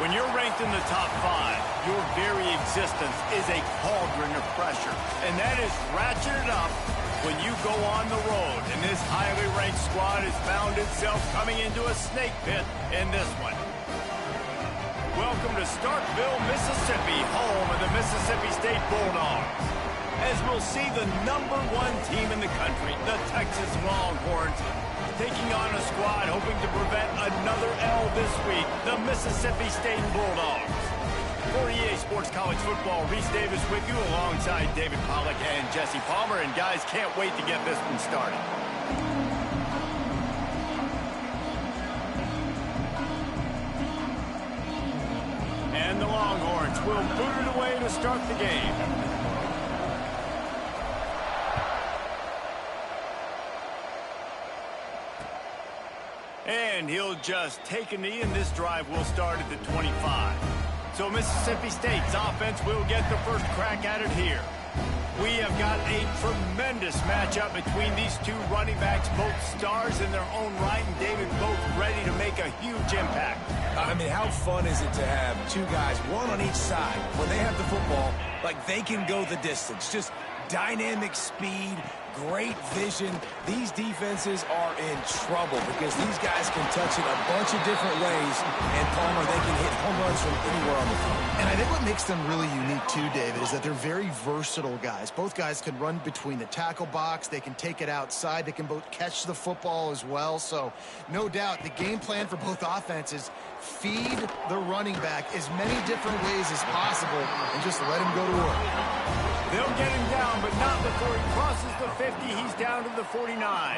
When you're ranked in the top 5, your very existence is a cauldron of pressure. And that is ratcheted up when you go on the road. And this highly ranked squad has found itself coming into a snake pit in this one. Welcome to Starkville, Mississippi, home of the Mississippi State Bulldogs. As we'll see the #1 team in the country, the Texas Longhorns, taking on a squad hoping to prevent another L this week, the Mississippi State Bulldogs. For EA Sports College Football, Reese Davis with you alongside David Pollack and Jesse Palmer. And guys, can't wait to get this one started. And the Longhorns will boot it away to start the game. And he'll just take a knee, and this drive will start at the 25. So Mississippi State's offense will get the first crack at it here. We have got a tremendous matchup between these two running backs, both stars in their own right, and David, both ready to make a huge impact. I mean, how fun is it to have two guys, one on each side, when they have the football, like they can go the distance. Just dynamic speed, great vision. These defenses are in trouble because these guys can touch it a bunch of different ways, and Palmer, they can hit home runs from anywhere on the field. And I think what makes them really unique too, David, is that they're very versatile guys. Both guys can run between the tackle box. They can take it outside. They can both catch the football as well. So no doubt the game plan for both offenses, feed the running back as many different ways as possible and just let him go to work. They'll get him down, but not before he crosses the 50. He's down to the 49.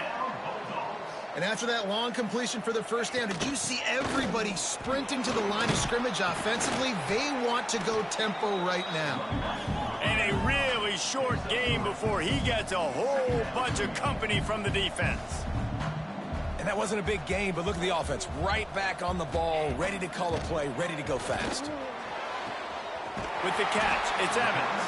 And after that long completion for the first down, did you see everybody sprinting to the line of scrimmage offensively? They want to go tempo right now. And a really short game before he gets a whole bunch of company from the defense. And that wasn't a big game, but look at the offense. Right back on the ball, ready to call a play, ready to go fast. With the catch, it's Evans.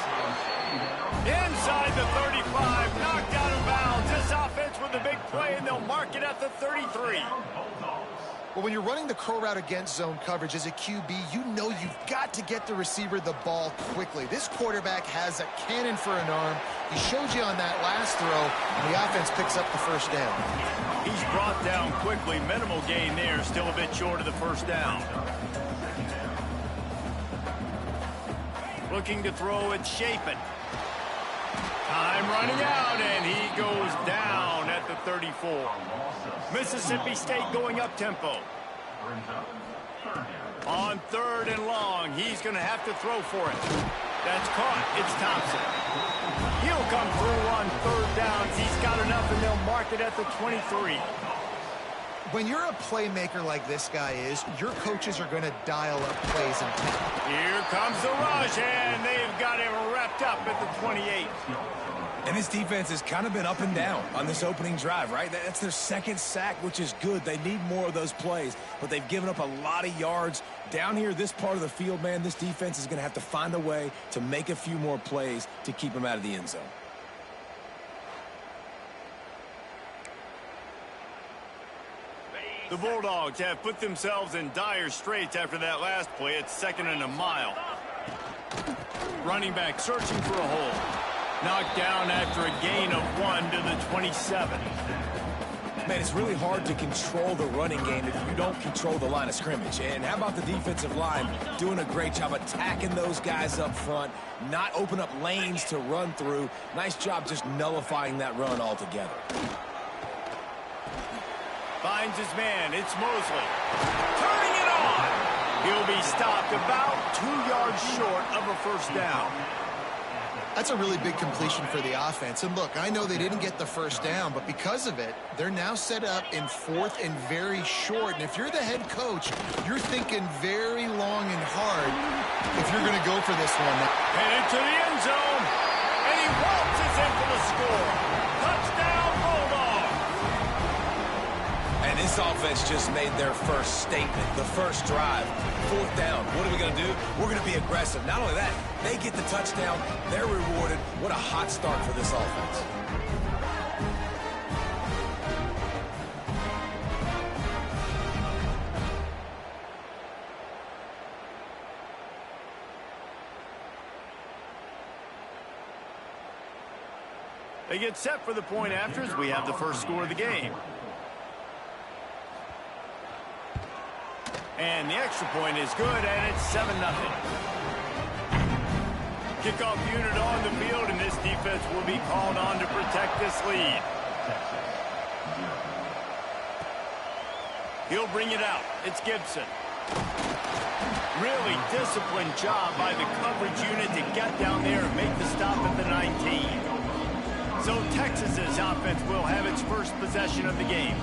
Inside the 35, knocked out of bounds. This offense with a big play, and they'll mark it at the 33. Well, when you're running the curl route against zone coverage as a QB, you know you've got to get the receiver the ball quickly. This quarterback has a cannon for an arm. He showed you on that last throw, and the offense picks up the first down. He's brought down quickly. Minimal gain there, still a bit short of the first down. Looking to throw, it's Chapin. Time running out, and he goes down at the 34. Mississippi State going up tempo. On 3rd and long, he's going to have to throw for it. That's caught. It's Thompson. He'll come through on 3rd down. He's got enough, and they'll mark it at the 23. When you're a playmaker like this guy is, your coaches are going to dial up plays and tempo. Here comes the rush, and they've got him wrapped up at the 28. And this defense has kind of been up and down on this opening drive, right? That's their second sack, which is good. They need more of those plays, but they've given up a lot of yards. Down here, this part of the field, man, this defense is going to have to find a way to make a few more plays to keep them out of the end zone. The Bulldogs have put themselves in dire straits after that last play. It's 2nd and a mile. Running back searching for a hole. Knocked down after a gain of 1 to the 27. Man, it's really hard to control the running game if you don't control the line of scrimmage. And how about the defensive line doing a great job attacking those guys up front, not open up lanes to run through. Nice job just nullifying that run altogether. Finds his man. It's Mosley. Turning it on. He'll be stopped about 2 yards short of a first down. That's a really big completion for the offense. And look, I know they didn't get the first down, but because of it, they're now set up in 4th and very short. And if you're the head coach, you're thinking very long and hard if you're going to go for this one. Headed to the end zone. And he waltzes in for the score. Touchdown, Bulldogs. And this offense just made their first statement, the first drive. 4th down. What are we going to do? We're going to be aggressive. Not only that, they get the touchdown. They're rewarded. What a hot start for this offense. They get set for the point after as we have the first score of the game. And the extra point is good, and it's 7-0. Kickoff unit on the field, and this defense will be called on to protect this lead. He'll bring it out. It's Gibson. Really disciplined job by the coverage unit to get down there and make the stop at the 19. So Texas's offense will have its first possession of the game.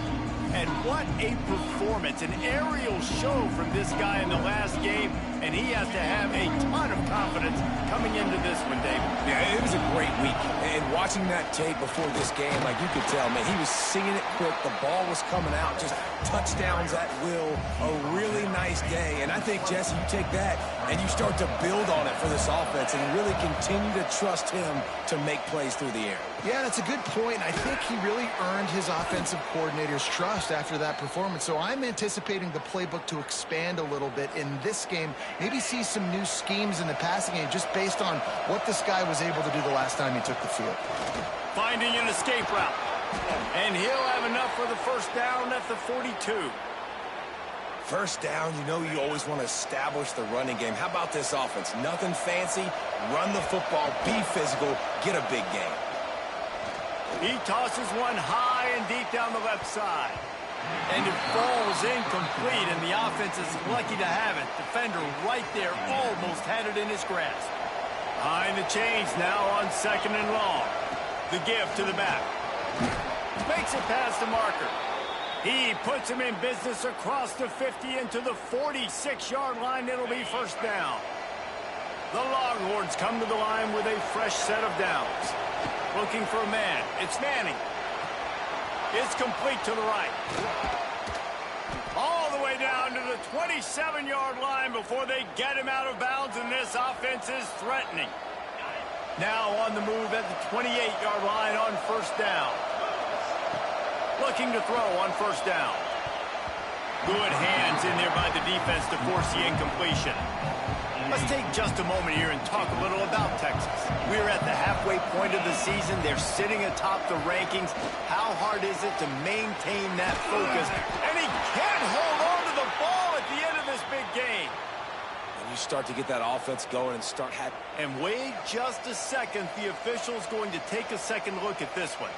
And what a performance, an aerial show from this guy in the last game, and he has to have a ton of confidence coming into this one, David. Yeah, it was a great week, and watching that tape before this game, like you could tell, man, he was seeing it quick, the ball was coming out, just touchdowns at will, a really nice day, and I think, Jesse, you take that and you start to build on it for this offense and really continue to trust him to make plays through the air. Yeah, that's a good point. I think he really earned his offensive coordinator's trust after that performance. So I'm anticipating the playbook to expand a little bit in this game. Maybe see some new schemes in the passing game just based on what this guy was able to do the last time he took the field. Finding an escape route. And he'll have enough for the first down at the 42. First down, you know you always want to establish the running game. How about this offense? Nothing fancy. Run the football, be physical, get a big gain. He tosses one high and deep down the left side. And it falls incomplete, and the offense is lucky to have it. Defender right there almost had it in his grasp. Behind the chains now on 2nd and long. The give to the back. Makes it past the marker. He puts him in business across the 50 into the 46-yard line. It'll be first down. The Longhorns come to the line with a fresh set of downs. Looking for a man. It's Manning. It's complete to the right. All the way down to the 27-yard line before they get him out of bounds, and this offense is threatening. Now on the move at the 28-yard line on first down. Looking to throw on first down. Good hands in there by the defense to force the incompletion. Let's take just a moment here and talk a little about Texas. We're at the halfway point of the season. They're sitting atop the rankings. How hard is it to maintain that focus? And he can't hold on to the ball at the end of this big game. And you start to get that offense going and start having... And wait just a second. The official's going to take a second look at this one.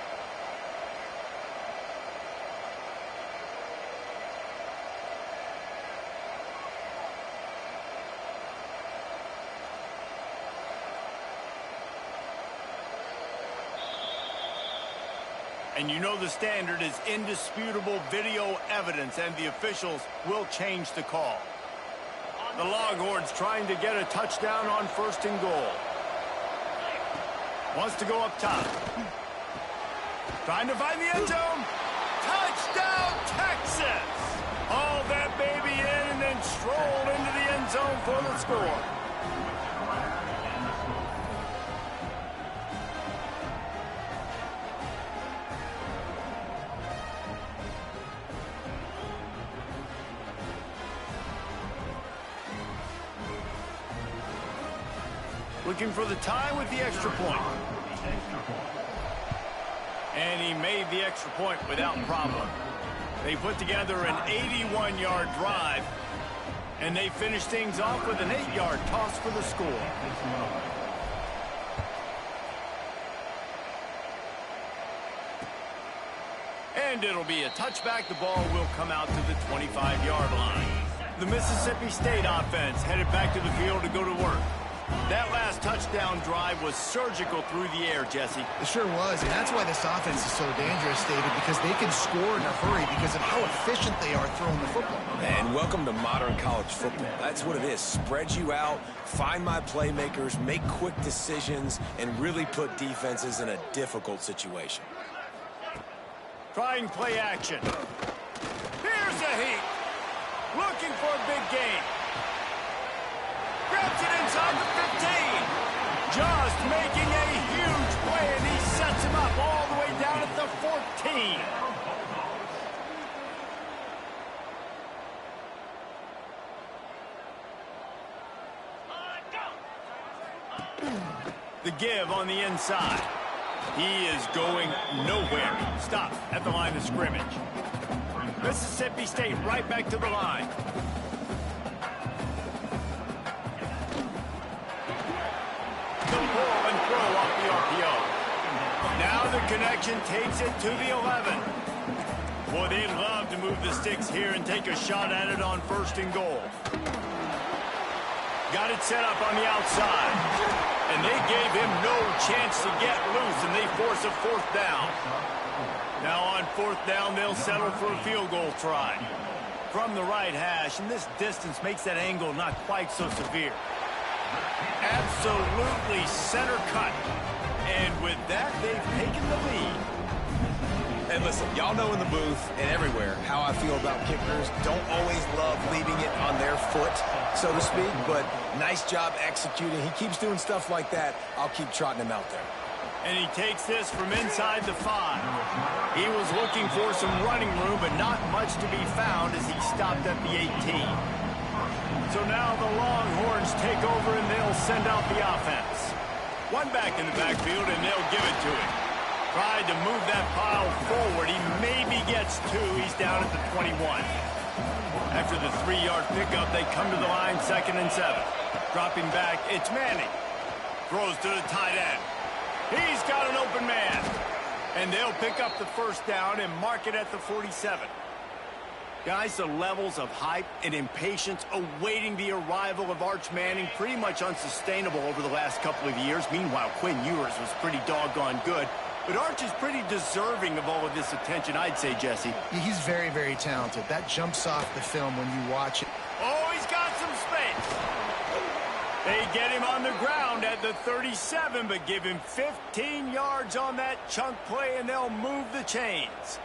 And you know the standard is indisputable video evidence, and the officials will change the call. The Longhorns trying to get a touchdown on 1st and goal. Wants to go up top. Trying to find the end zone. Touchdown, Texas! Haul that baby in and then stroll into the end zone for the score. Looking for the tie with the extra point. And he made the extra point without problem. They put together an 81-yard drive, and they finish things off with an 8-yard toss for the score. And it'll be a touchback. The ball will come out to the 25-yard line. The Mississippi State offense headed back to the field to go to work. That last touchdown drive was surgical through the air, Jesse. It sure was, and that's why this offense is so dangerous, David, because they can score in a hurry because of how efficient they are throwing the football. And welcome to modern college football. That's what it is. Spread you out, find my playmakers, make quick decisions, and really put defenses in a difficult situation. Trying play action. Here's a heat. Looking for a big gain. Grabs it inside the 15. Just making a huge play, and he sets him up all the way down at the 14. The give on the inside. He is going nowhere. Stop at the line of scrimmage. Mississippi State right back to the line. The pull and throw off the RPO. Now the connection takes it to the 11. Boy, they'd love to move the sticks here and take a shot at it on 1st and goal. Got it set up on the outside. And they gave him no chance to get loose, and they force a 4th down. Now on 4th down, they'll settle for a field goal try. From the right hash, and this distance makes that angle not quite so severe. Absolutely center cut. And with that, they've taken the lead. And listen, y'all know in the booth and everywhere how I feel about kickers. Don't always love leaving it on their foot, so to speak, but nice job executing. He keeps doing stuff like that. I'll keep trotting him out there. And he takes this from inside the 5. He was looking for some running room, but not much to be found as he stopped at the 18. So now the Longhorns take over and they'll send out the offense. One back in the backfield and they'll give it to him. Tried to move that pile forward. He maybe gets 2. He's down at the 21. After the 3-yard pickup, they come to the line 2nd and 7. Dropping back, it's Manning. Throws to the tight end. He's got an open man. And they'll pick up the 1st down and mark it at the 47. Guys, the levels of hype and impatience awaiting the arrival of Arch Manning pretty much unsustainable over the last couple of years. Meanwhile, Quinn Ewers was pretty doggone good. But Arch is pretty deserving of all of this attention, I'd say, Jesse. He's very, very talented. That jumps off the film when you watch it. Oh, he's got some space. They get him on the ground at the 37, but give him 15 yards on that chunk play, and they'll move the chains.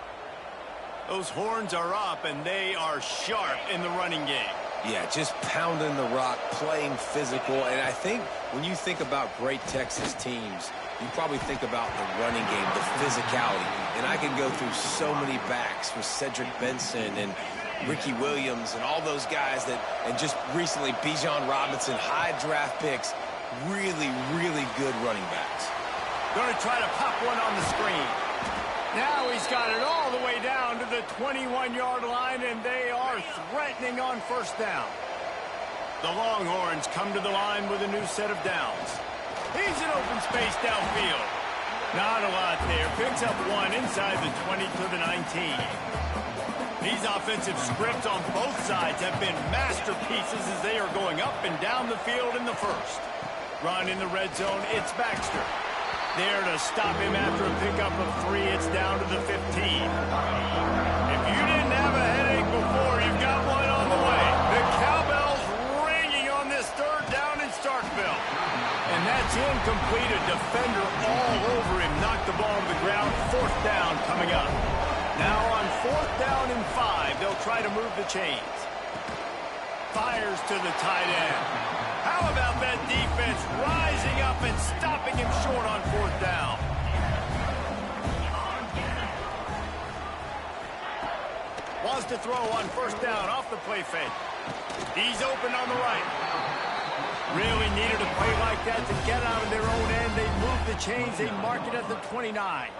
Those horns are up, and they are sharp in the running game. Yeah, just pounding the rock, playing physical. And I think when you think about great Texas teams, you probably think about the running game, the physicality. And I can go through so many backs with Cedric Benson and Ricky Williams and all those guys that, and just recently Bijan Robinson, high draft picks, really, really good running backs. Going to try to pop one on the screen. Now he's got it all the way down to the 21-yard line, and they are threatening on 1st down. The Longhorns come to the line with a new set of downs. He's in open space downfield. Not a lot there. Picks up 1 inside the 20 to the 19. These offensive scripts on both sides have been masterpieces as they are going up and down the field in the 1st. Run in the red zone, it's Baxter. There to stop him after a pickup of 3, it's down to the 15. If you didn't have a headache before, you've got one on the way. The cowbell's ringing on this 3rd down in Starkville. And that's incomplete. A defender all over him. Knocked the ball to the ground. 4th down coming up. Now on 4th down and 5, they'll try to move the chains. Fires to the tight end. How about that defense rising up and stopping him short on 4th down? Wants to throw on 1st down off the play fake. He's open on the right. Really needed a play like that to get out of their own end. They move the chains. They mark it at the 29.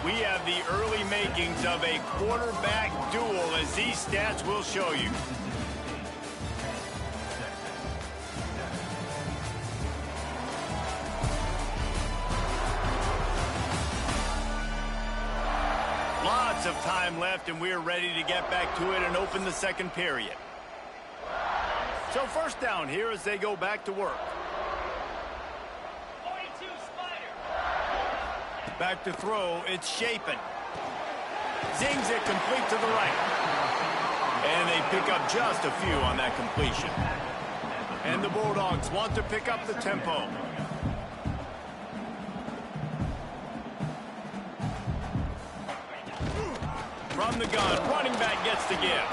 We have the early makings of a quarterback duel, as these stats will show you. Lots of time left, and we're ready to get back to it and open the 2nd period. So 1st down here as they go back to work. Back to throw, it's Shapen. Zings it complete to the right. And they pick up just a few on that completion. And the Bulldogs want to pick up the tempo. From the gun, running back gets the give.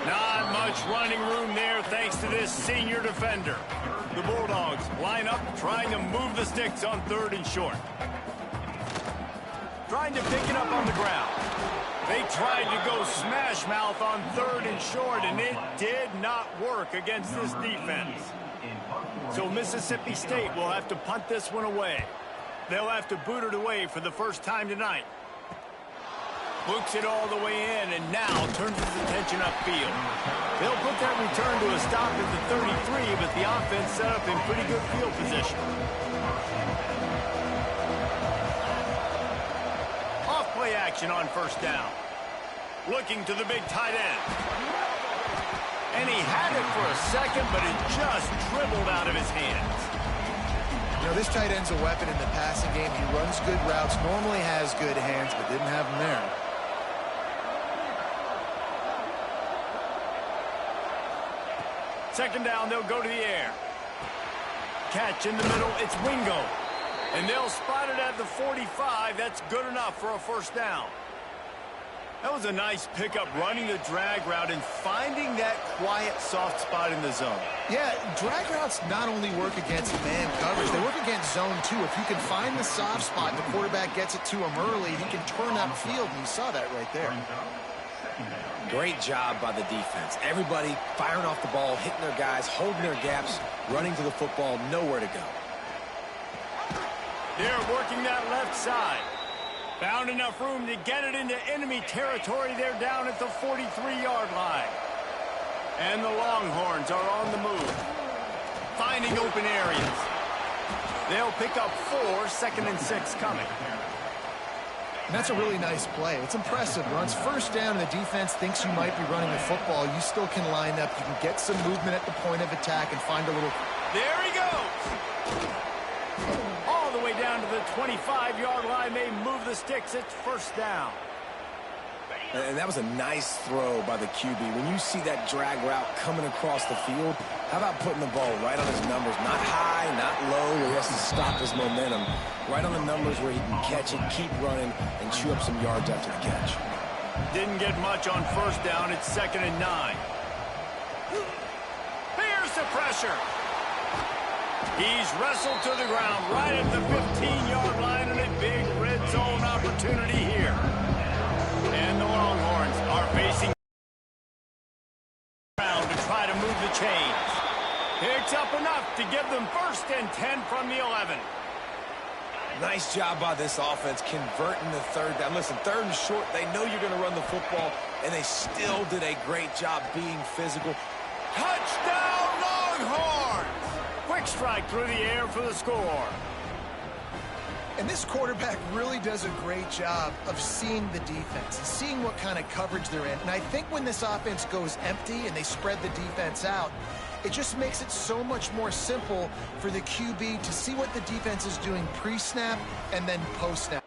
Not much running room there thanks to this senior defender. The Bulldogs line up trying to move the sticks on 3rd and short. Trying to pick it up on the ground. They tried to go smash mouth on 3rd and short, and it did not work against this defense. So Mississippi State will have to punt this one away. They'll have to boot it away for the first time tonight. Books it all the way in, and now turns his attention upfield. They'll put that return to a stop at the 33, but the offense set up in pretty good field position. Off-play action on 1st down. Looking to the big tight end. And he had it for a second, but it just dribbled out of his hands. You know, this tight end's a weapon in the passing game. He runs good routes, normally has good hands, but didn't have them there. Second down, they'll go to the air. Catch in the middle, it's Wingo. And they'll spot it at the 45. That's good enough for a 1st down. That was a nice pickup, running the drag route and finding that quiet, soft spot in the zone. Yeah, drag routes not only work against man coverage, they work against zone too. If you can find the soft spot and the quarterback gets it to him early, he can turn upfield, and you saw that right there. Great job by the defense. Everybody firing off the ball, hitting their guys, holding their gaps, running to the football, nowhere to go. They're working that left side. Found enough room to get it into enemy territory. They're down at the 43-yard line. And the Longhorns are on the move, finding open areas. They'll pick up 4, 2nd and 6 coming. And that's a really nice play. It's impressive. Runs 1st down, and the defense thinks you might be running the football. You still can line up. You can get some movement at the point of attack and find a little... There he goes! All the way down to the 25-yard line. They move the sticks. It's 1st down. And that was a nice throw by the QB. When you see that drag route coming across the field, how about putting the ball right on his numbers? Not high, not low, where he has to stop his momentum. Right on the numbers where he can catch it, keep running, and chew up some yards after the catch. Didn't get much on 1st down. It's 2nd and 9. Here's the pressure. He's wrestled to the ground right at the 15-yard line, and a big red zone opportunity here. And the Longhorns are facing around to try to move the chains. Picks up enough to give them 1st and 10 from the 11. Nice job by this offense converting the 3rd down. Listen, 3rd and short, they know you're going to run the football, and they still did a great job being physical. Touchdown, Longhorns! Quick strike through the air for the score. And this quarterback really does a great job of seeing the defense and seeing what kind of coverage they're in. And I think when this offense goes empty and they spread the defense out, it just makes it so much more simple for the QB to see what the defense is doing pre-snap and then post-snap.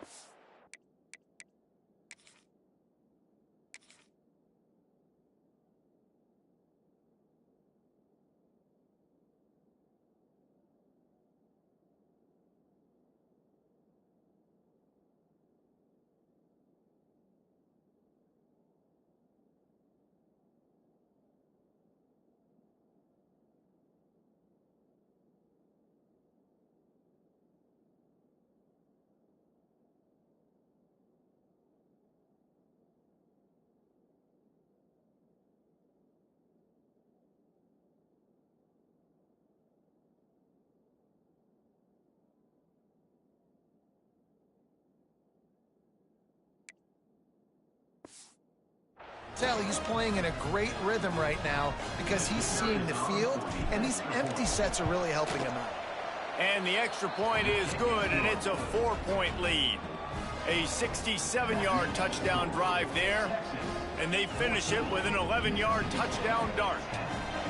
Tell he's playing in a great rhythm right now because he's seeing the field, and these empty sets are really helping him out. And the extra point is good, and it's a 4-point lead. A 67-yard touchdown drive there, and they finish it with an 11-yard touchdown dart.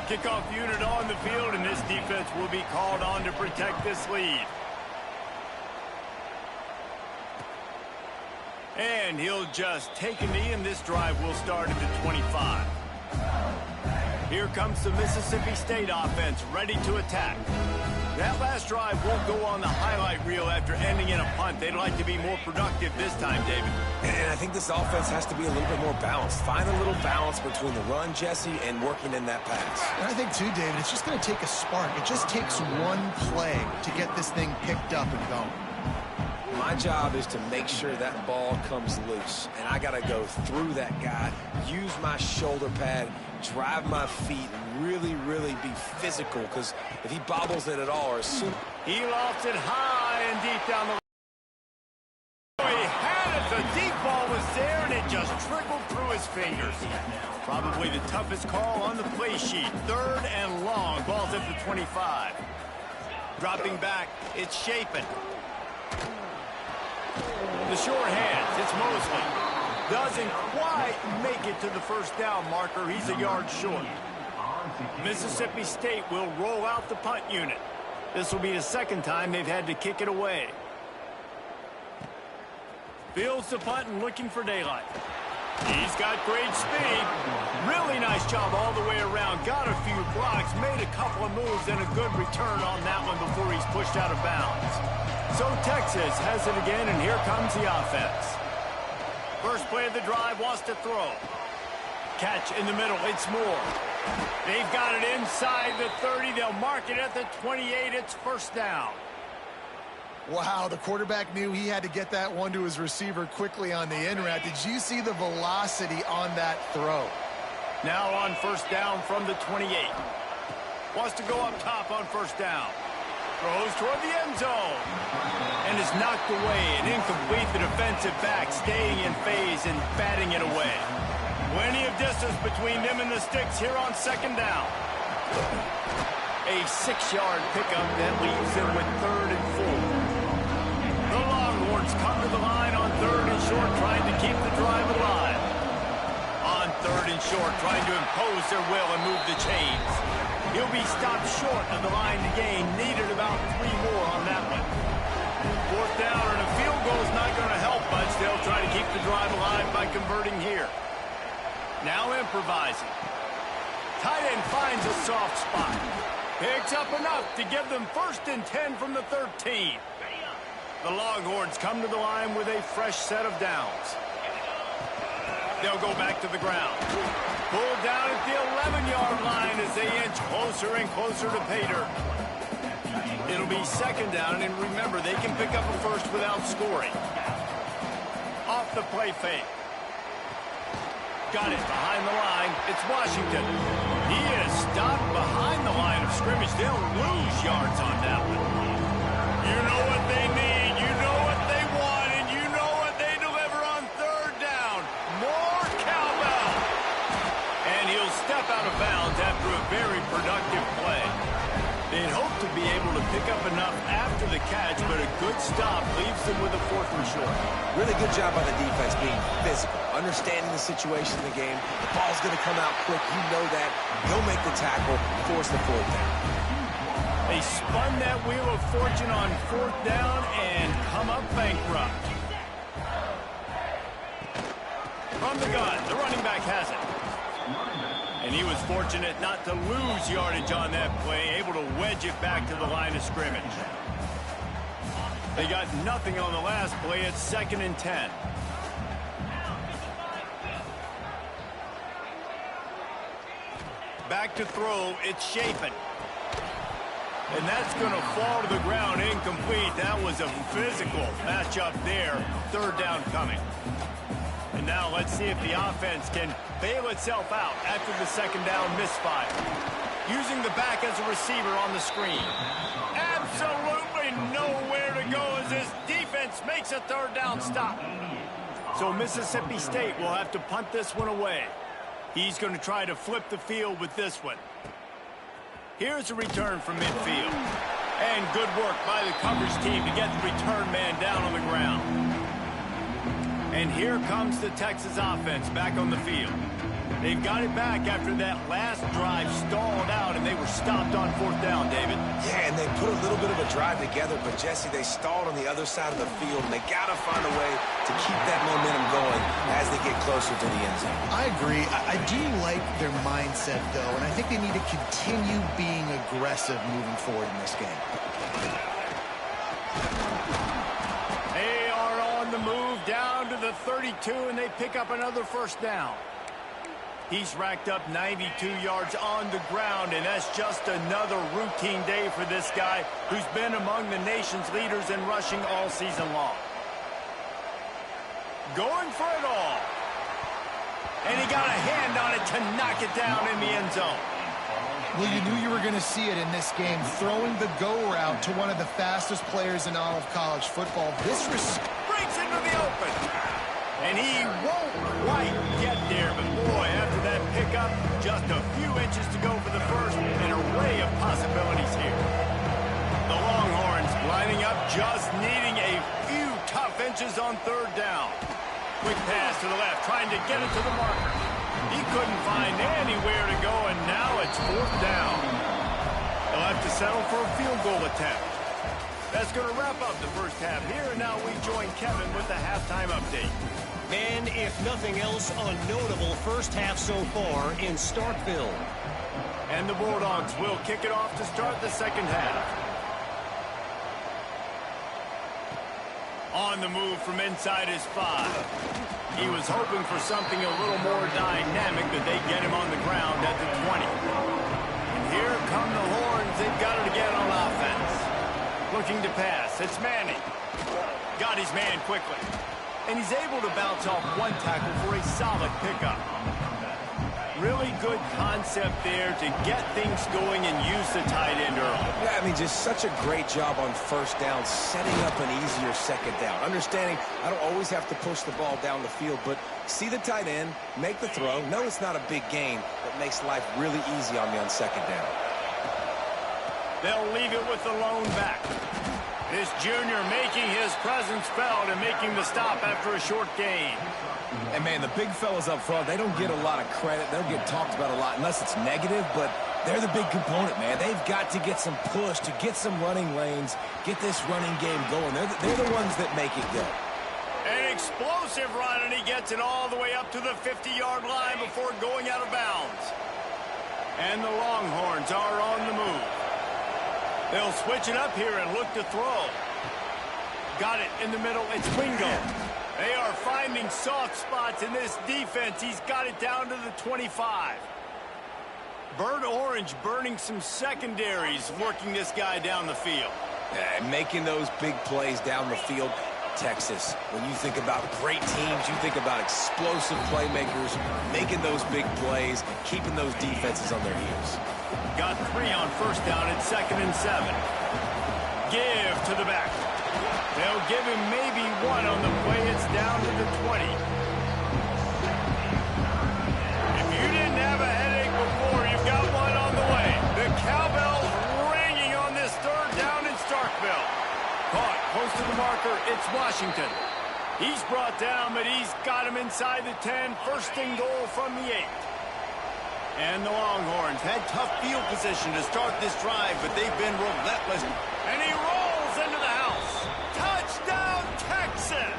Kickoff unit on the field, and this defense will be called on to protect this lead. And he'll just take a knee, and this drive will start at the 25. Here comes the Mississippi State offense, ready to attack. That last drive won't go on the highlight reel after ending in a punt. They'd like to be more productive this time, David. And I think this offense has to be a little bit more balanced. Find a little balance between the run, Jesse, and working in that pass. And I think, too, David, it's just going to take a spark. It just takes one play to get this thing picked up and going. My job is to make sure that ball comes loose, and I got to go through that guy, use my shoulder pad, drive my feet, and really, really be physical, because if he bobbles it at all, or as soon He lofts it high and deep down the he had it. The deep ball was there, and it just trickled through his fingers. Probably the toughest call on the play sheet. 3rd and long. Ball's at the 25. Dropping back. It's Shapen. The short hands. It's Mosley. Doesn't quite make it to the first down marker. He's a yard short. Mississippi State will roll out the punt unit. This will be the 2nd time they've had to kick it away. Fields the punt and looking for daylight. He's got great speed. Really nice job all the way around. Got a few blocks, made a couple of moves, and a good return on that one before he's pushed out of bounds. So Texas has it again, and here comes the offense. First play of the drive, wants to throw. Catch in the middle, it's Moore. They've got it inside the 30. They'll mark it at the 28. It's first down. Wow, the quarterback knew he had to get that one to his receiver quickly on the in route. Did you see the velocity on that throw? Now on first down from the 28. Wants to go up top on first down. Throws toward the end zone. And is knocked away and incomplete. The defensive back staying in phase and batting it away. Plenty of distance between them and the sticks here on 2nd down. A 6-yard pickup that leaves them with 3rd and 4. The Longhorns come to the line on 3rd and short, trying to keep the drive alive. On 3rd and short, trying to impose their will and move the chains. He'll be stopped short of the line to gain. Needed about 3 more on that one. 4th down, and a field goal is not going to help much. They'll try to keep the drive alive by converting here. Now improvising. Tight end finds a soft spot. Picks up enough to give them 1st and 10 from the 13. The Longhorns come to the line with a fresh set of downs. They'll go back to the ground. Pulled down at the 11-yard line as they inch closer and closer to pay dirt. It'll be 2nd down, and remember, they can pick up a first without scoring. Off the play fake. Got it behind the line. It's Washington. He is stopped behind the line of scrimmage. They'll lose yards on that one. You know what they need. You know what they want. And you know what they deliver on 3rd down. More cowbell. And he'll step out of bounds after a very productive play. They'd hope to be able to pick up enough after the catch, but a good stop leaves them with a 4th and short. Really good job by the defense being physical, understanding the situation in the game. The ball's going to come out quick. You know that. He'll make the tackle, force the 4th down. They spun that wheel of fortune on 4th down and come up bankrupt. From the gun, the running back has it. And he was fortunate not to lose yardage on that play, able to wedge it back to the line of scrimmage. They got nothing on the last play. It's 2nd and 10. Back to throw. It's Shapen. And that's going to fall to the ground incomplete. That was a physical matchup there. 3rd down coming. And now let's see if the offense can bail itself out after the 2nd down misfire. Using the back as a receiver on the screen. Absolutely nowhere to go as this defense makes a 3rd down stop. So Mississippi State will have to punt this one away. He's going to try to flip the field with this one. Here's a return from midfield. And good work by the coverage team to get the return man down on the ground. And here comes the Texas offense back on the field. They've got it back after that last drive stalled out, and they were stopped on 4th down, David. Yeah, and they put a little bit of a drive together, but, Jesse, they stalled on the other side of the field, and they got to find a way to keep that momentum going as they get closer to the end zone. I agree. I do like their mindset, though, and I think they need to continue being aggressive moving forward in this game. They are on the move down to the 32, and they pick up another 1st down. He's racked up 92 yards on the ground, and that's just another routine day for this guy who's been among the nation's leaders in rushing all season long. going for it all. And he got a hand on it to knock it down in the end zone. Well, you knew you were going to see it in this game, throwing the go route to one of the fastest players in all of college football. This breaks into the open. And he won't quite get there, but boy, after that pickup, just a few inches to go for the first, an array of possibilities here. The Longhorns lining up, just needing a few tough inches on third down. Quick pass to the left, trying to get it to the marker. He couldn't find anywhere to go, and now it's fourth down. They'll have to settle for a field goal attempt. That's going to wrap up the first half here, and now we join Kevin with the halftime update. And if nothing else, a notable first half so far in Starkville. And the Bulldogs will kick it off to start the second half. On the move from inside his 5. He was hoping for something a little more dynamic, but they get him on the ground at the 20. And here come the Horns. They've got it again on offense. Looking to pass. It's Manning. Got his man quickly. And he's able to bounce off one tackle for a solid pickup. Really good concept there to get things going and use the tight end early. Yeah, I mean, just such a great job on first down, setting up an easier second down. Understanding I don't always have to push the ball down the field, but see the tight end, make the throw. No, it's not a big gain, but makes life really easy on me on second down. They'll leave it with the lone back. This junior making his presence felt and making the stop after a short gain. And, man, the big fellas up front, they don't get a lot of credit. They don't get talked about a lot unless it's negative, but they're the big component, man. They've got to get some push, to get some running lanes, get this running game going. They're the ones that make it go. An explosive run, and he gets it all the way up to the 50-yard line before going out of bounds. And the Longhorns are on the move. They'll switch it up here and look to throw. Got it in the middle. It's Wingo. They are finding soft spots in this defense. He's got it down to the 25. Burnt Orange burning some secondaries, working this guy down the field. And making those big plays down the field. Texas, when you think about great teams, you think about explosive playmakers, making those big plays, keeping those defenses on their heels. Got 3 on first down and 2nd and 7. Give to the back. They'll give him maybe 1 on the play. It's down to the 20. If you didn't have a headache before, you've got one on the way. The cowbell's ringing on this third down in Starkville. Caught close to the marker. It's Washington. He's brought down, but he's got him inside the 10. First and goal from the 8. And the Longhorns had tough field position to start this drive, but they've been relentless. And he rolls into the house. Touchdown, Texas!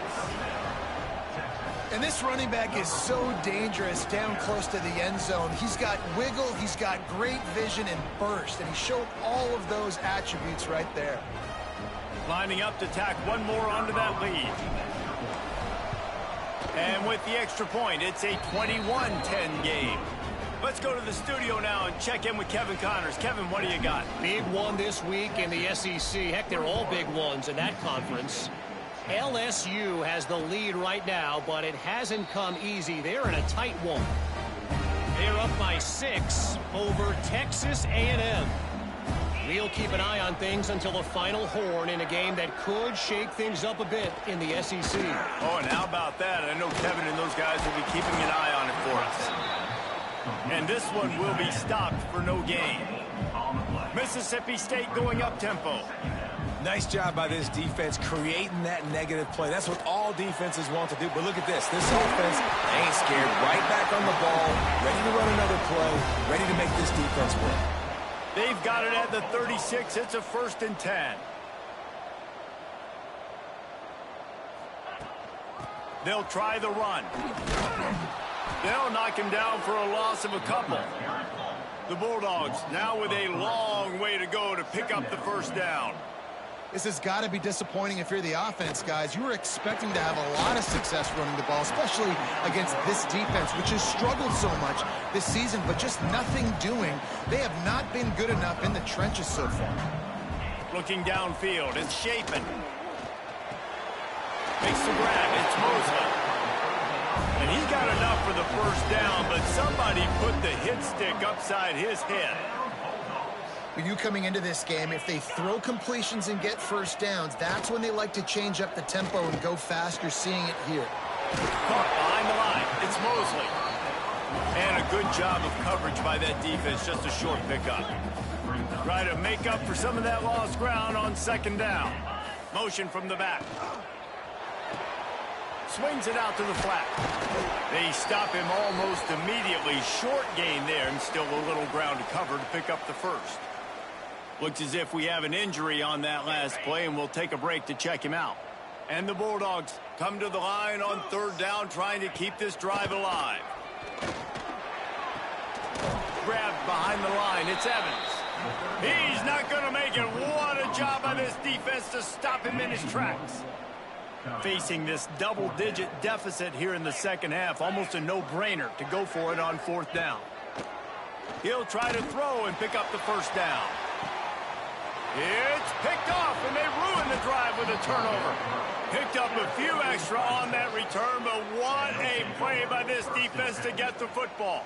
And this running back is so dangerous down close to the end zone. He's got wiggle, he's got great vision and burst, and he showed all of those attributes right there. Lining up to tack one more onto that lead. And with the extra point, it's a 21-10 game. Let's go to the studio now and check in with Kevin Connors. Kevin, what do you got? Big one this week in the SEC. Heck, they're all big ones in that conference. LSU has the lead right now, but it hasn't come easy. They're in a tight one. They're up by 6 over Texas A&M. We'll keep an eye on things until the final horn in a game that could shake things up a bit in the SEC. Oh, and how about that? I know Kevin and those guys will be keeping an eye on it for us. And this one will be stopped for no gain. Mississippi State going up-tempo. Nice job by this defense creating that negative play. That's what all defenses want to do. But look at this. This offense ain't scared. Right back on the ball, ready to run another play, ready to make this defense win. They've got it at the 36. It's a 1st and 10. They'll try the run. They'll knock him down for a loss of a couple. The Bulldogs now with a long way to go to pick up the first down. This has got to be disappointing if you're the offense, guys. You were expecting to have a lot of success running the ball, especially against this defense, which has struggled so much this season, but just nothing doing. They have not been good enough in the trenches so far. Looking downfield, it's Shapen. Makes the grab, it's Mosley. And he got enough for the first down, but somebody put the hit stick upside his head. For you coming into this game, if they throw completions and get first downs, that's when they like to change up the tempo and go fast. You're seeing it here. Caught behind the line. It's Mosley. And a good job of coverage by that defense. Just a short pickup. Try to make up for some of that lost ground on second down. Motion from the back. Swings it out to the flat. They stop him almost immediately. Short gain there, and still a little ground to cover to pick up the first. Looks as if we have an injury on that last play, and we'll take a break to check him out. And the Bulldogs come to the line on third down, trying to keep this drive alive. Grabbed behind the line. It's Evans. He's not going to make it. What a job by this defense to stop him in his tracks. Facing this double-digit deficit here in the second half, almost a no-brainer to go for it on fourth down. He'll try to throw and pick up the first down. It's picked off, and they ruin the drive with a turnover. Picked up a few extra on that return, but what a play by this defense to get the football.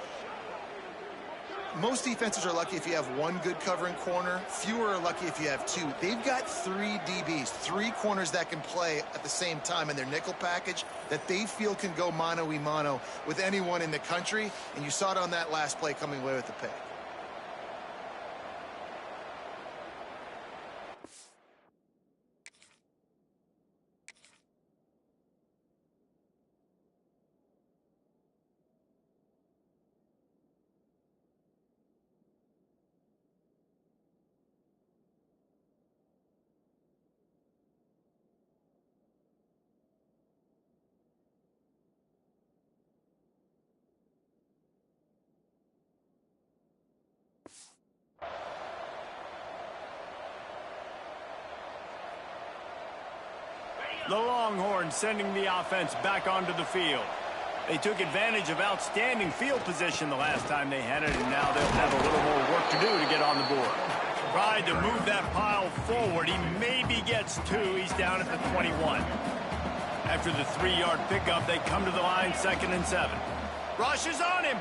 Most defenses are lucky if you have one good covering corner. Fewer are lucky if you have two. They've got three DBs, three corners that can play at the same time in their nickel package that they feel can go mano-a-mano with anyone in the country, and you saw it on that last play coming away with the pick. The Longhorns sending the offense back onto the field. They took advantage of outstanding field position the last time they had it, and now they'll have a little more work to do to get on the board. Tried to move that pile forward. He maybe gets two. He's down at the 21. After the 3-yard pickup, they come to the line 2nd and 7. Rush is on him.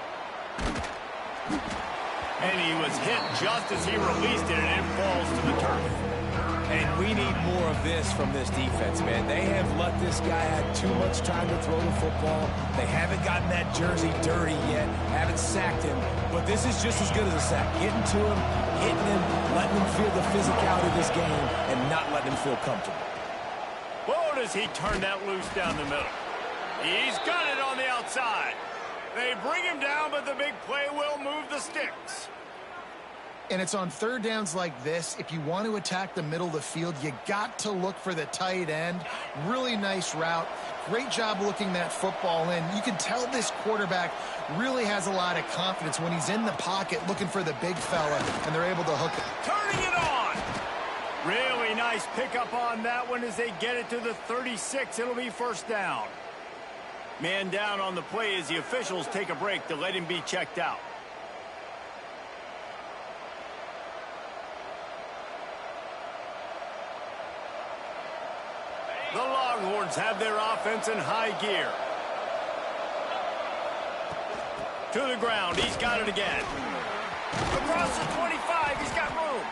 And he was hit just as he released it, and it falls to the turf. And we need more of this from this defense, man. They have let this guy have too much time to throw the football. They haven't gotten that jersey dirty yet, haven't sacked him. But this is just as good as a sack. Getting to him, hitting him, letting him feel the physicality of this game, and not letting him feel comfortable. Whoa, does he turn that loose down the middle. He's got it on the outside. They bring him down, but the big play will move the sticks. And it's on third downs like this. If you want to attack the middle of the field, you got to look for the tight end. Really nice route. Great job looking that football in. You can tell this quarterback really has a lot of confidence when he's in the pocket looking for the big fella, and they're able to hook it. Turning it on. Really nice pickup on that one as they get it to the 36. It'll be first down. Man down on the play as the officials take a break to let him be checked out. The Longhorns have their offense in high gear. To the ground. He's got it again. Across the 25. He's got room.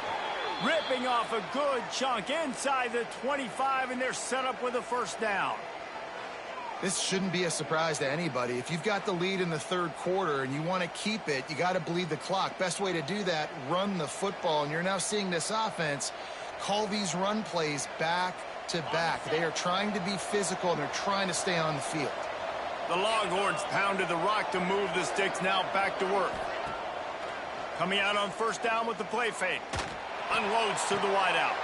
Ripping off a good chunk inside the 25, and they're set up with a first down. This shouldn't be a surprise to anybody. If you've got the lead in the third quarter and you want to keep it, you got to bleed the clock. Best way to do that, run the football. And you're now seeing this offense call these run plays back to back. They are trying to be physical, and they're trying to stay on the field. The Longhorns pounded the rock to move the sticks. Now back to work. Coming out on first down with the play fake. Unloads to the wideout.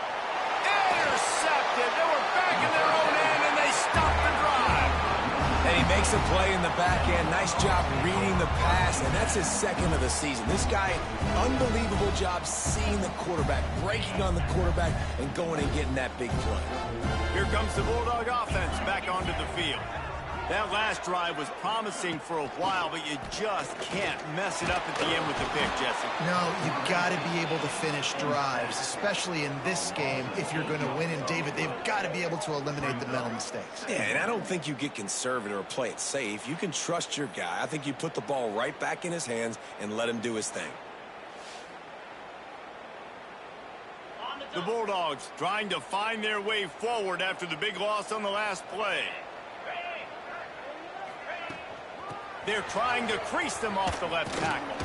Intercepted. They were back in their own end, and they stopped the drive. And he makes a play in the back end. Nice job reading the pass, and that's his second of the season. This guy, unbelievable job seeing the quarterback, breaking on the quarterback, and going and getting that big play. Here comes the Bulldog offense back onto the field. That last drive was promising for a while, but you just can't mess it up at the end with the pick, Jesse. No, you've got to be able to finish drives, especially in this game if you're going to win. And, David, they've got to be able to eliminate the mental mistakes. Yeah, and I don't think you get conservative or play it safe. You can trust your guy. I think you put the ball right back in his hands and let him do his thing. The Bulldogs trying to find their way forward after the big loss on the last play. They're trying to crease them off the left tackle.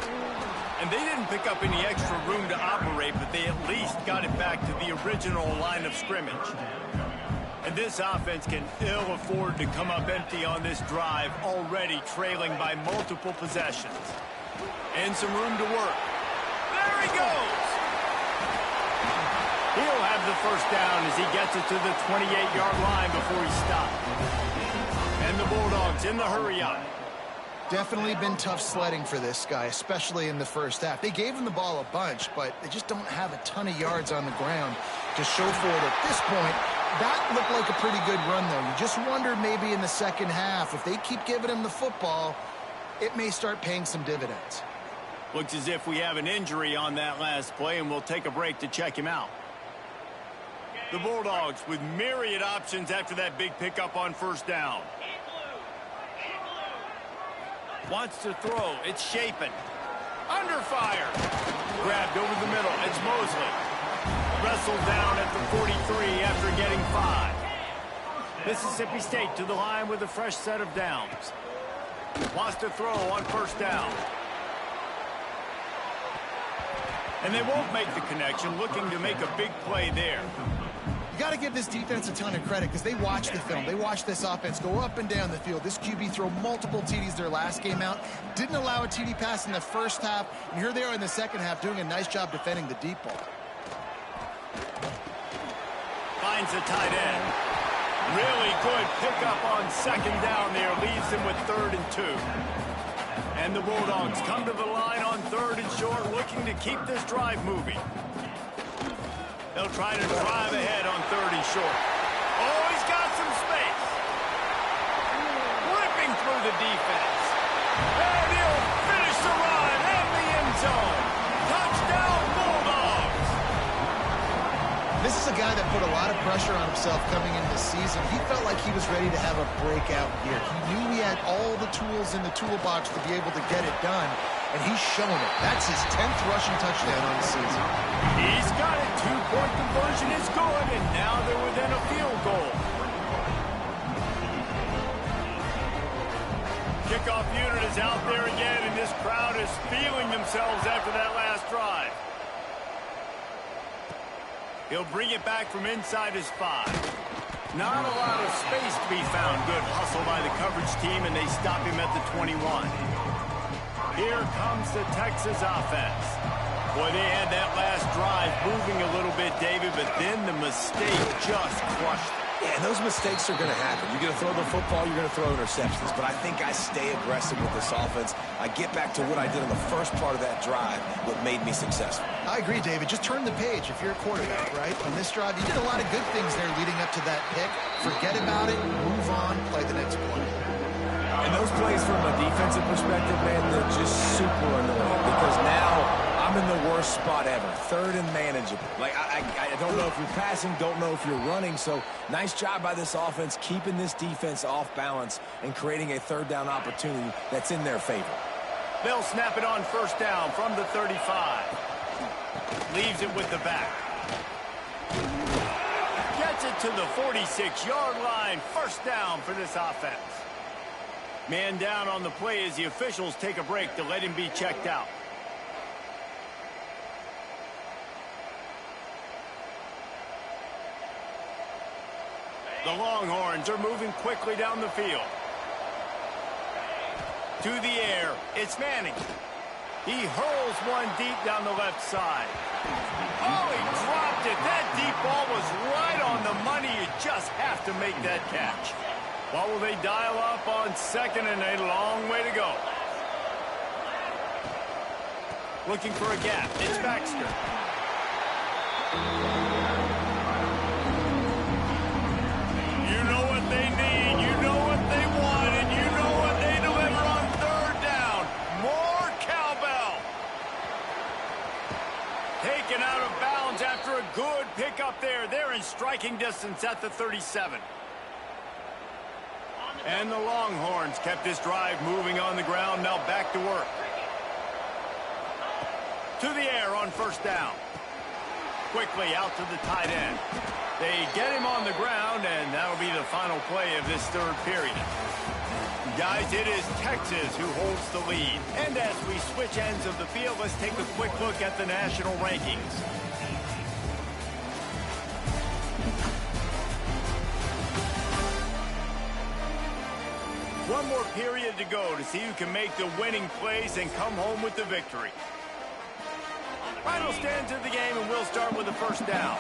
And they didn't pick up any extra room to operate, but they at least got it back to the original line of scrimmage. And this offense can ill afford to come up empty on this drive, already trailing by multiple possessions. And some room to work. There he goes! He'll have the first down as he gets it to the 28-yard line before he stopped. And the Bulldogs in the hurry-up. Definitely been tough sledding for this guy, especially in the first half. They gave him the ball a bunch, but they just don't have a ton of yards on the ground to show for it at this point. That looked like a pretty good run, though. You just wonder maybe in the second half, if they keep giving him the football, it may start paying some dividends. Looks as if we have an injury on that last play, and we'll take a break to check him out. The Bulldogs with myriad options after that big pickup on first down. Wants to throw. It's Shapen. Under fire. Grabbed over the middle. It's Mosley. Wrestled down at the 43 after getting 5. Mississippi State to the line with a fresh set of downs. Wants to throw on first down. And they won't make the connection, looking to make a big play there. You got to give this defense a ton of credit because they watch the film. They watch this offense go up and down the field. This QB throw multiple TDs their last game out. Didn't allow a TD pass in the first half. And here they are in the second half doing a nice job defending the deep ball. Finds a tight end. Really good pickup on second down there. Leaves him with 3rd and 2. And the Bulldogs come to the line on 3rd and short, looking to keep this drive moving. They'll try to drive ahead on 3rd and short. Oh, he's got some space. Ripping through the defense. And he'll finish the run in the end zone. Touchdown, Bulldogs. This is a guy that put a lot of pressure on himself coming into the season. He felt like he was ready to have a breakout year. He knew he had all the tools in the toolbox to be able to get it done, and he's shown it. That's his 10th rushing touchdown on the season. He's got it. 2-point conversion is good, and now they're within a field goal. Kickoff unit is out there again, and this crowd is feeling themselves after that last drive. He'll bring it back from inside his 5. Not a lot of space to be found. Good hustle by the coverage team, and they stop him at the 21. Here comes the Texas offense. Boy, they had that last drive moving a little bit, David, but then the mistake just crushed them. Yeah, and those mistakes are going to happen. You're going to throw the football, you're going to throw interceptions. But I think I stay aggressive with this offense. I get back to what I did in the first part of that drive, what made me successful. I agree, David. Just turn the page if you're a quarterback, right? On this drive, you did a lot of good things there leading up to that pick. Forget about it, move on, play the next play. And those plays from a defensive perspective, man, they're just super annoying because now I'm in the worst spot ever. 3rd and manageable. Like, I don't know if you're passing, don't know if you're running. So nice job by this offense keeping this defense off balance and creating a 3rd down opportunity that's in their favor. They'll snap it on first down from the 35. Leaves it with the back. Gets it to the 46-yard line. First down for this offense. Man down on the play as the officials take a break to let him be checked out. The Longhorns are moving quickly down the field. To the air, it's Manning. He hurls one deep down the left side. Oh, he dropped it. That deep ball was right on the money. You just have to make that catch. What will they dial up on 2nd and a long way to go? Looking for a gap. It's Baxter. You know what they need. You know what they want. here. They're in striking distance at the 37. And the Longhorns kept this drive moving on the ground. Now back to work. To the air on first down. Quickly out to the tight end. They get him on the ground, and that'll be the final play of this third period. Guys, it is Texas who holds the lead. And as we switch ends of the field, let's take a quick look at the national rankings. One more period to go to see who can make the winning plays and come home with the victory. Final stands of the game, and we'll start with the first down.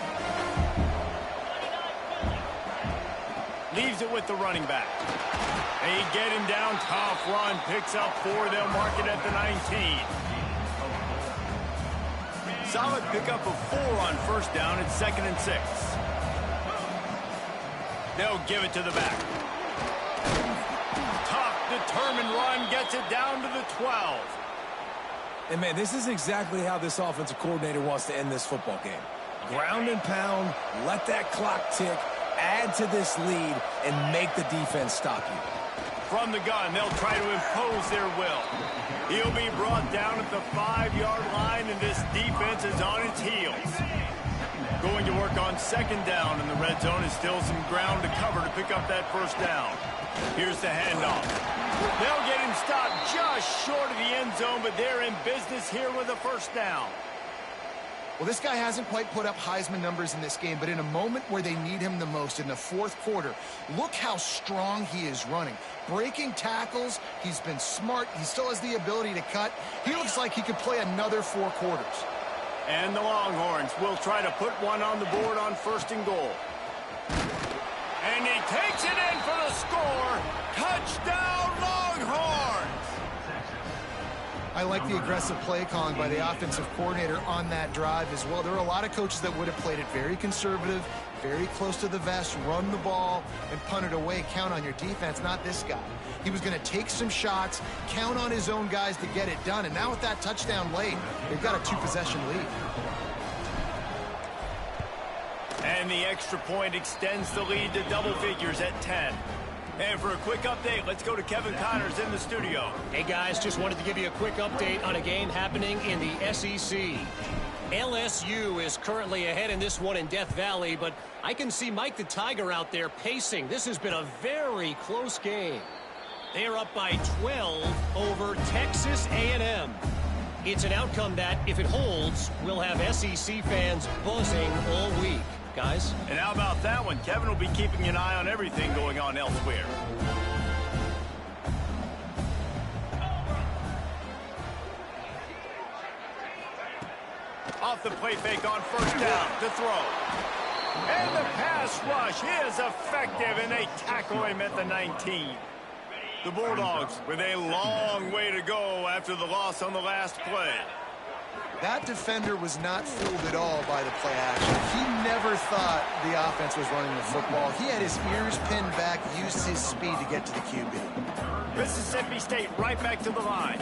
Leaves it with the running back. They get him down, tough run, picks up 4, they'll mark it at the 19. Solid pickup of 4 on first down, it's 2nd and 6. They'll give it to the back. Tough, determined run, gets it down to the 12. And, man, this is exactly how this offensive coordinator wants to end this football game. Ground and pound, let that clock tick, add to this lead, and make the defense stop you. From the gun, they'll try to impose their will. He'll be brought down at the 5-yard line, and this defense is on its heels. Going to work on 2nd down, and the red zone is still some ground to cover to pick up that first down. Here's the handoff. They'll get him stopped just short of the end zone, but they're in business here with a first down. Well, this guy hasn't quite put up Heisman numbers in this game, but in a moment where they need him the most, in the 4th quarter, look how strong he is running. Breaking tackles, he's been smart, he still has the ability to cut. He looks like he could play another 4 quarters. And the Longhorns will try to put one on the board on 1st and goal. And he takes it in for the score. Touchdown, Longhorns! I like the aggressive play calling by the offensive coordinator on that drive as well. There are a lot of coaches that would have played it very conservative, very close to the vest, run the ball, and punt it away. Count on your defense, not this guy. He was going to take some shots, count on his own guys to get it done. And now with that touchdown late, they've got a 2-possession lead. And the extra point extends the lead to double figures at 10. And for a quick update, let's go to Kevin Connors in the studio. Hey, guys, just wanted to give you a quick update on a game happening in the SEC. LSU is currently ahead in this one in Death Valley, but I can see Mike the Tiger out there pacing. This has been a very close game. They are up by 12 over Texas A&M. It's an outcome that, if it holds, will have SEC fans buzzing all week. Guys? And how about that one? Kevin will be keeping an eye on everything going on elsewhere. Off the play fake on first down to throw. And the pass rush is effective, and they tackle him at the 19. The Bulldogs with a long way to go after the loss on the last play. That defender was not fooled at all by the play action. He never thought the offense was running the football. He had his ears pinned back, used his speed to get to the QB. Mississippi State right back to the line.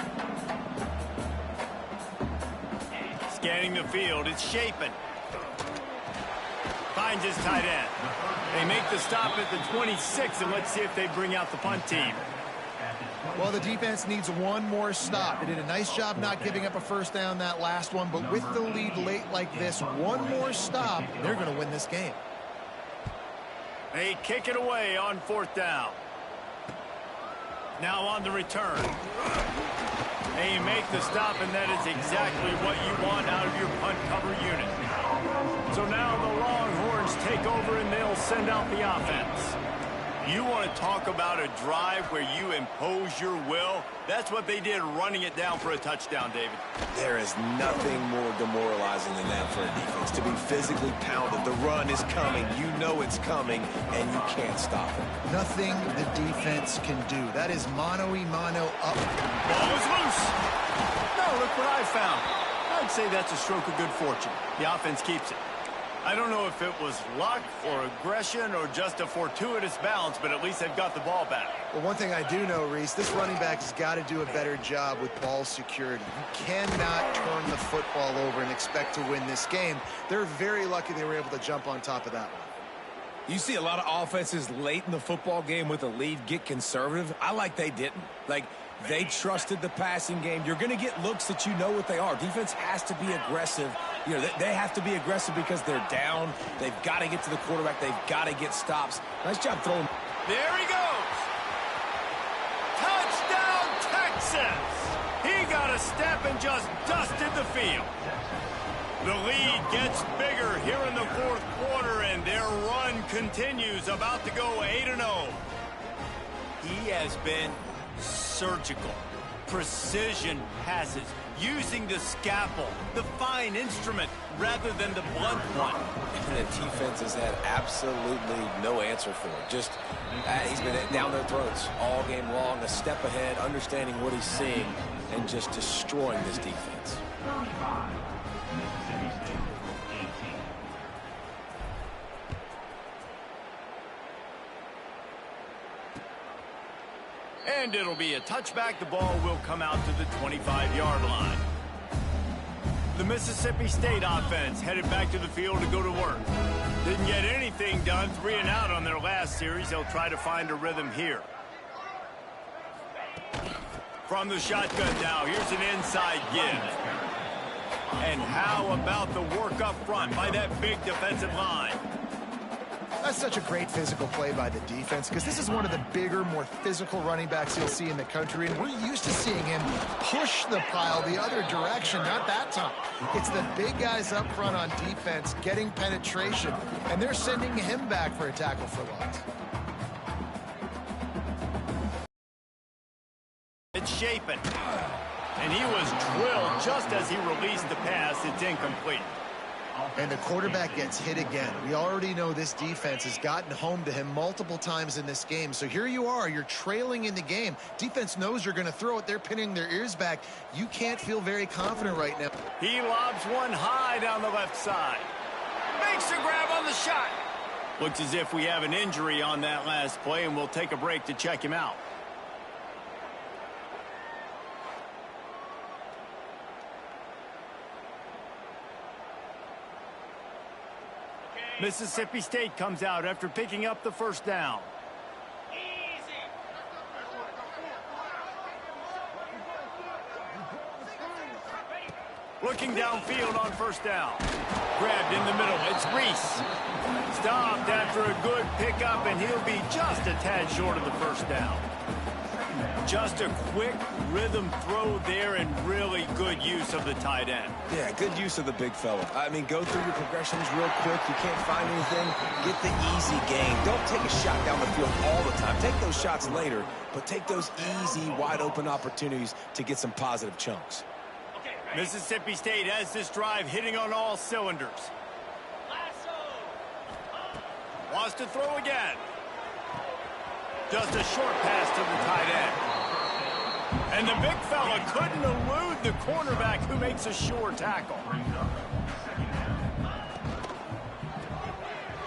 Scanning the field, it's Shapen. Finds his tight end. They make the stop at the 26, and let's see if they bring out the punt team. Well, the defense needs one more stop. They did a nice job not giving up a first down that last one, but with the lead late like this, one more stop, they're going to win this game. They kick it away on 4th down. Now on the return. They make the stop, and that is exactly what you want out of your punt cover unit. So now the Longhorns take over, and they'll send out the offense. You want to talk about a drive where you impose your will? That's what they did, running it down for a touchdown, David. There is nothing more demoralizing than that for a defense, to be physically pounded. The run is coming. You know it's coming, and you can't stop it. Nothing the defense can do. That is mano-a-mano up. Ball is loose. No, look what I found. I'd say that's a stroke of good fortune. The offense keeps it. I don't know if it was luck or aggression or just a fortuitous bounce, but at least they've got the ball back. Well, one thing I do know, Reese, this running back has got to do a better job with ball security. You cannot turn the football over and expect to win this game. They're very lucky they were able to jump on top of that one. You see a lot of offenses late in the football game with a lead get conservative. I like they didn't. Like, they trusted the passing game. You're going to get looks that you know what they are. Defense has to be aggressive. You know, they have to be aggressive because they're down. They've got to get to the quarterback. They've got to get stops. Nice job throwing. There he goes. Touchdown, Texas. He got a step and just dusted the field. The lead gets bigger here in the fourth quarter, and their run continues, about to go 8-0. He has been surgical, precision passes, using the scalpel, the fine instrument, rather than the blunt one. And the defense has had absolutely no answer for it. Just, he's been down their throats all game long, a step ahead, understanding what he's seeing, and just destroying this defense. And it'll be a touchback. The ball will come out to the 25-yard line. The Mississippi State offense headed back to the field to go to work. Didn't get anything done, 3 and out on their last series. They'll try to find a rhythm here. From the shotgun now, here's an inside give. And how about the work up front by that big defensive line? That's such a great physical play by the defense because this is one of the bigger, more physical running backs you'll see in the country, and we're used to seeing him push the pile the other direction, not that time. It's the big guys up front on defense getting penetration, and they're sending him back for a tackle for loss. It's Shapin, and he was drilled just as he released the pass. It's incomplete. And the quarterback gets hit again. We already know this defense has gotten home to him multiple times in this game. So here you are, you're trailing in the game. Defense knows you're going to throw it. They're pinning their ears back. You can't feel very confident right now. He lobs one high down the left side. Makes a grab on the shot. Looks as if we have an injury on that last play, and we'll take a break to check him out. Mississippi State comes out after picking up the first down. Looking downfield on first down. Grabbed in the middle. It's Reese. Stopped after a good pickup, and he'll be just a tad short of the first down. Just a quick rhythm throw there, and really good use of the tight end. Yeah, good use of the big fella. I mean, go through your progressions real quick. You can't find anything. Get the easy gain. Don't take a shot down the field all the time. Take those shots later, but take those easy, wide-open opportunities to get some positive chunks. Mississippi State has this drive hitting on all cylinders. Wants to throw again. Just a short pass to the tight end. And the big fella couldn't elude the cornerback who makes a sure tackle.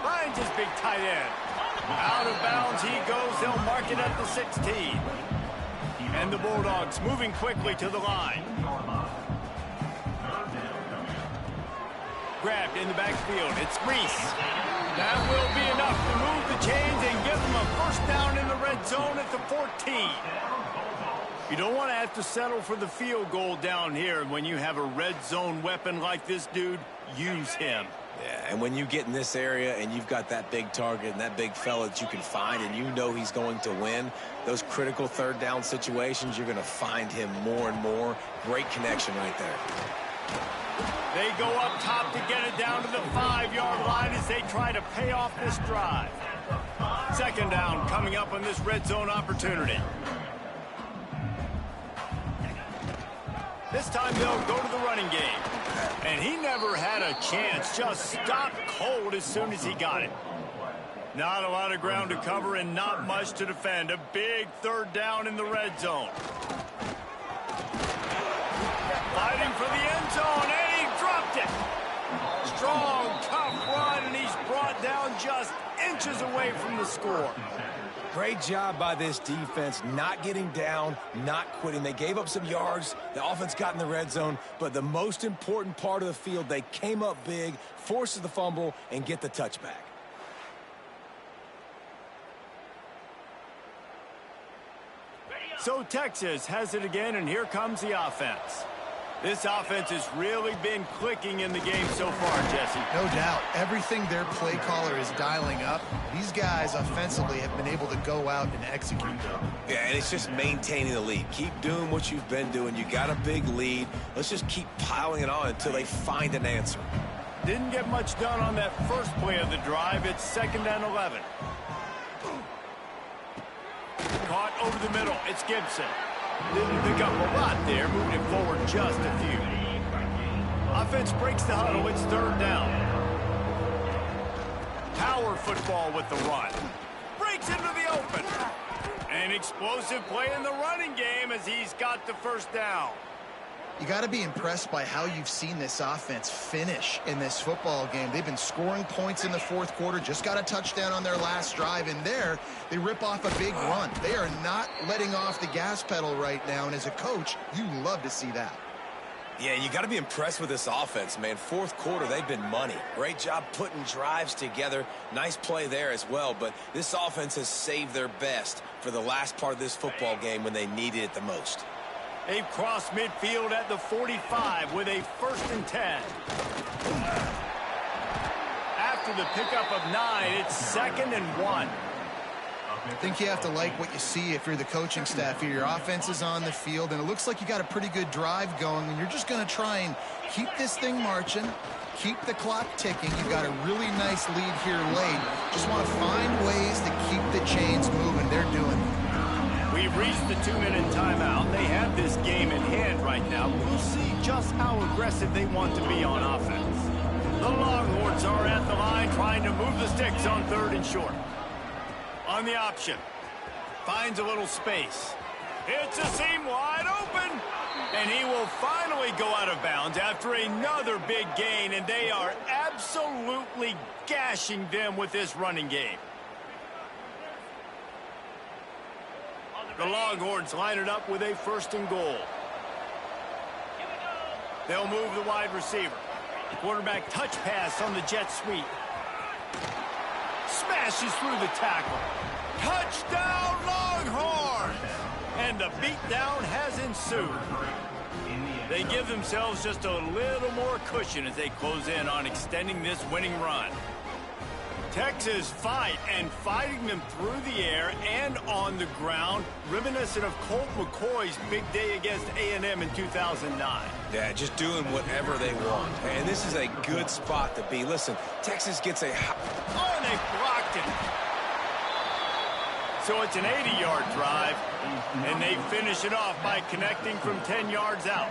Finds his big tight end. Out of bounds he goes. They'll mark it at the 16. And the Bulldogs moving quickly to the line. Grabbed in the backfield. It's Reese. That will be enough to move the chains and give them a first down in the red zone at the 14. You don't want to have to settle for the field goal down here. When you have a red zone weapon like this dude, use him. Yeah, and when you get in this area and you've got that big target and that big fella that you can find and you know he's going to win, those critical third down situations, you're going to find him more and more. Great connection right there. They go up top to get it down to the 5-yard line as they try to pay off this drive. Second down coming up on this red zone opportunity. This time they'll go to the running game. And he never had a chance, just stopped cold as soon as he got it. Not a lot of ground to cover and not much to defend. A big third down in the red zone. Fighting for the end zone, and he dropped it. Strong, tough run. inches away from the score. Great job by this defense, not getting down, not quitting. They gave up some yards. The offense got in the red zone, but the most important part of the field, they came up big, forces the fumble, and get the touchback. So Texas has it again, and here comes the offense. This offense has really been clicking in the game so far, Jesse. No doubt. Everything their play caller is dialing up, these guys offensively have been able to go out and execute. Yeah, and it's just maintaining the lead. Keep doing what you've been doing. You got a big lead. Let's just keep piling it on until they find an answer. Didn't get much done on that first play of the drive. It's 2nd and 11. Caught over the middle. It's Gibson. Didn't pick up a lot there, moving it forward just a few. Offense breaks the huddle. It's 3rd down. Power football with the run. Breaks into the open. An explosive play in the running game as he's got the 1st down. You got to be impressed by how you've seen this offense finish in this football game. They've been scoring points in the 4th quarter, just got a touchdown on their last drive, and there they rip off a big run. They are not letting off the gas pedal right now, and as a coach, you love to see that. Yeah, you got to be impressed with this offense, man. 4th quarter, they've been money. Great job putting drives together. Nice play there as well, but this offense has saved their best for the last part of this football game when they needed it the most. They've crossed midfield at the 45 with a 1st and 10. After the pickup of 9, it's 2nd and 1. I think you have to like what you see if you're the coaching staff here. Your offense is on the field, and it looks like you got a pretty good drive going, and you're just going to try and keep this thing marching, keep the clock ticking. You've got a really nice lead here late. Just want to find ways to keep the chains moving. They're doing it. We've reached the 2-minute timeout. They have this game in hand right now. We'll see just how aggressive they want to be on offense. The Longhorns are at the line trying to move the sticks on 3rd and short. On the option. Finds a little space. It's a seam wide open. And he will finally go out of bounds after another big gain. And they are absolutely gashing them with this running game. The Longhorns line it up with a 1st and goal. They'll move the wide receiver. Quarterback touch pass on the jet sweep. Smashes through the tackle. Touchdown Longhorns! And the beatdown has ensued. They give themselves just a little more cushion as they close in on extending this winning run. Texas fight and fighting them through the air and on the ground, reminiscent of Colt McCoy's big day against A&M in 2009. Yeah, just doing whatever they want. And this is a good spot to be. Listen, Texas gets a... Oh, and they blocked it. So it's an 80-yard drive, and they finish it off by connecting from 10 yards out.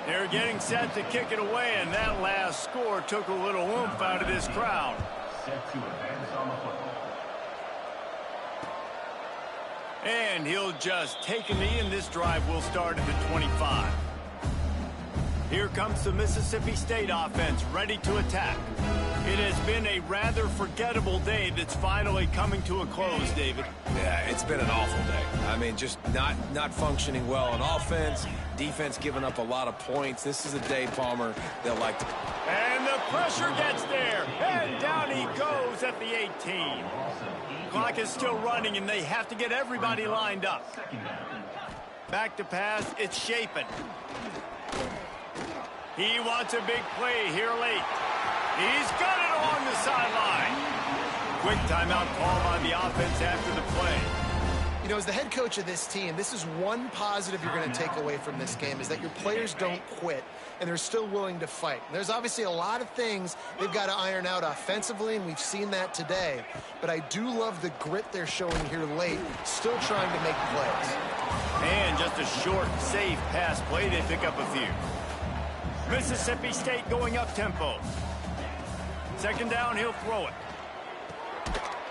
They're getting set to kick it away, and that last score took a little oomph out of this crowd. And he'll just take a knee, and this drive will start at the 25. Here comes the Mississippi State offense, ready to attack. It has been a rather forgettable day that's finally coming to a close, David. Yeah, it's been an awful day. I mean, just not functioning well on offense, defense giving up a lot of points. This is a day, Palmer, they'll like to... And the pressure gets there, and down he goes at the 18. Clock is still running, and they have to get everybody lined up. Back to pass, it's Shapen. He wants a big play here late. He's got it along the sideline. Quick timeout call on the offense after the play. You know, as the head coach of this team, this is one positive you're going to take away from this game, is that your players don't quit, and they're still willing to fight. There's obviously a lot of things they've got to iron out offensively, and we've seen that today. But I do love the grit they're showing here late, still trying to make plays. And just a short, safe pass play. They pick up a few. Mississippi State going up-tempo. 2nd down, he'll throw it.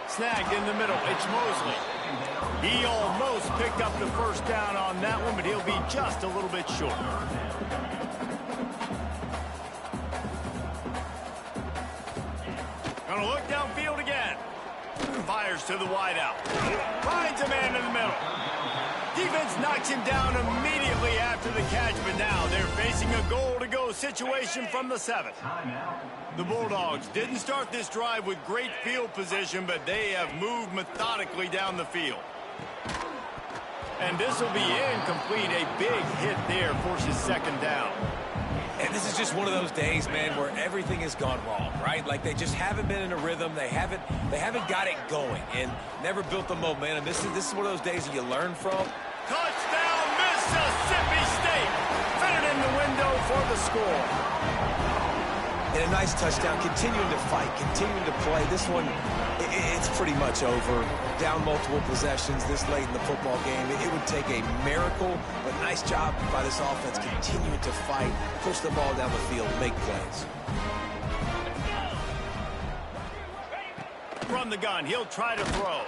Snagged in the middle. It's Mosley. He almost picked up the 1st down on that one, but he'll be just a little bit short. Gonna look downfield Fires to the wideout. Finds a man in the middle. Defense knocks him down immediately after the catch, but now they're facing a goal-to-go situation from the 7. The Bulldogs didn't start this drive with great field position, but they have moved methodically down the field. And this will be incomplete. A big hit there forces 2nd down. And this is just one of those days, man, where everything has gone wrong, right? Like they just haven't been in a rhythm. They haven't got it going and never built the momentum. This is one of those days that you learn from. Touchdown, Mississippi State! Fitted in the window for the score. And a nice touchdown, continuing to fight, continuing to play. This one, it's pretty much over. Down multiple possessions this late in the football game. It would take a miracle, but nice job by this offense continuing to fight, push the ball down the field, make plays. From the gun, he'll try to throw.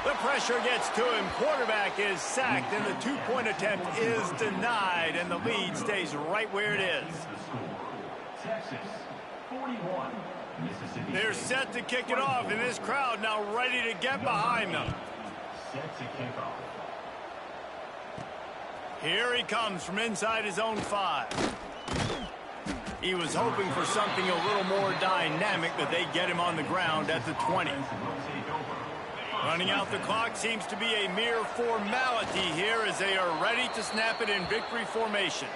The pressure gets to him. Quarterback is sacked, and the 2-point attempt is denied, and the lead stays right where it is. They're set to kick it off, and this crowd now ready to get behind them. Here he comes from inside his own 5. He was hoping for something a little more dynamic, but they get him on the ground at the 20. Running out the clock seems to be a mere formality here as they are ready to snap it in victory formation.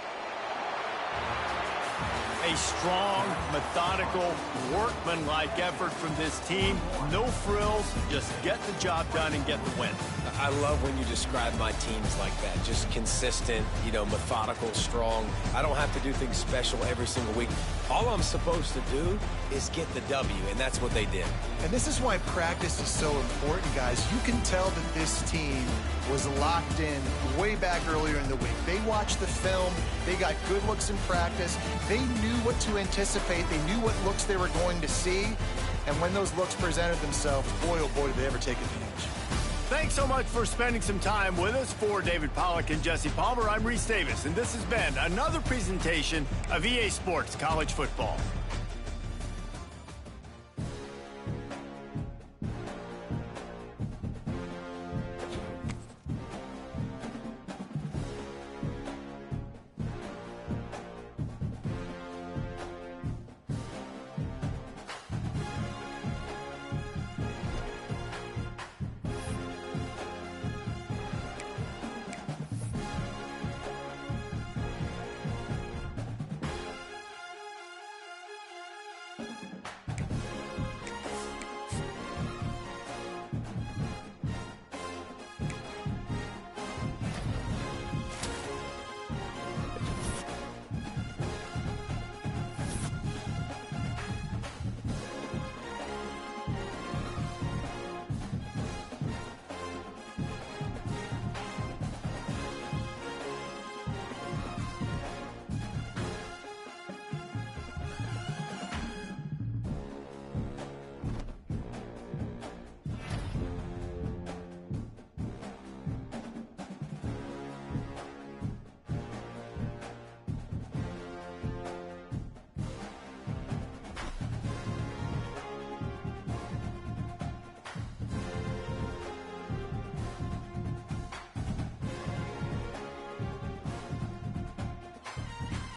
A strong, methodical, workmanlike effort from this team. No frills, just get the job done and get the win. I love when you describe my teams like that. Just consistent, methodical, strong. I don't have to do things special every single week. All I'm supposed to do is get the W, and that's what they did. And this is why practice is so important, guys. You can tell that this team was locked in way back earlier in the week. They watched the film. They got good looks in practice. They knew what to anticipate. They knew what looks they were going to see. And when those looks presented themselves, boy, oh boy, did they ever take advantage. Thanks so much for spending some time with us. For David Pollack and Jesse Palmer, I'm Reese Davis, and this has been another presentation of EA Sports College Football.